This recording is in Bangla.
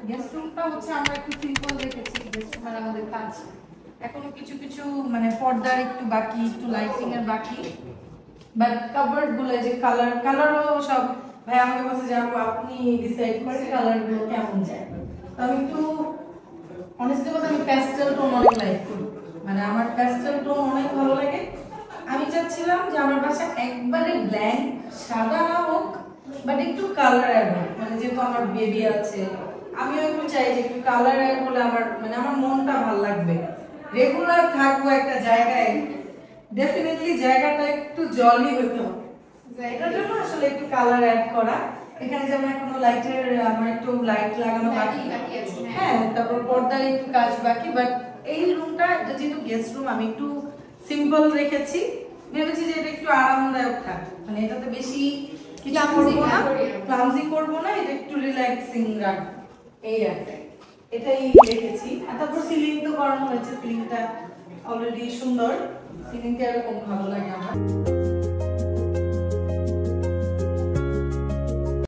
গেস্ট রুমটা হচ্ছে আমরা একটু সিম্পল রেখেছি। গেস্ট রুমের আমাদের কাজ এখনো কিছু কিছু মানে পর্দার একটু বাকি, একটু লাইটিং এর বাকি, বাট কাভার্ড গুলো যে কালারও সব ভাই আমাকে বলছে যে আপনি ডিসাইড করেন কালার গুলো কেমন যায়। তো আমি একটু অনেস্টলি কথা আমি প্যাস্টেল টোন অনেক লাইক করি, মানে আমার প্যাস্টেল টোন অনেক ভালো লাগে। আমি চাচ্ছিলাম যে আমার বাসা একবারে ব্ল্যাঙ্ক সাদা না হোক, বাট একটু কালার অ্যাড হোক, মানে যেহেতু আমার বেবি আছে আমিও একটু চাই যে একটু কালার অ্যাড হলে আমার মানে আমার মনটা ভালো লাগবে। রেগুলার থাকবো একটা জায়গায়, ডেফিনেটলি জায়গাটা একটু জলি হতে হবে, এটার জন্য আসলে একটু কালার অ্যাড করা। এখানে যেমন এখনো লাইটের আমার একটু লাইট লাগানো বাকি আছে, হ্যাঁ, তারপর পর্দার একটু কাজ বাকি। বাট এই রুমটা যেহেতু গেস্ট রুম আমি একটু সিম্পল রেখেছি, ভেবেছি যে এটা একটু আরামদায়ক থাকবে, মানে এটাতে বেশি কিছু করবো না, ক্লামজি করবো না, এটা একটু রিল্যাক্সিং রাখবো, এই আর কি। এটাই রেখেছি। আর তারপর সিলিং তো করানো হয়েছে, সিলিংটা অলরেডি সুন্দর, সিলিংটা এরকম ভালো লাগে আমার।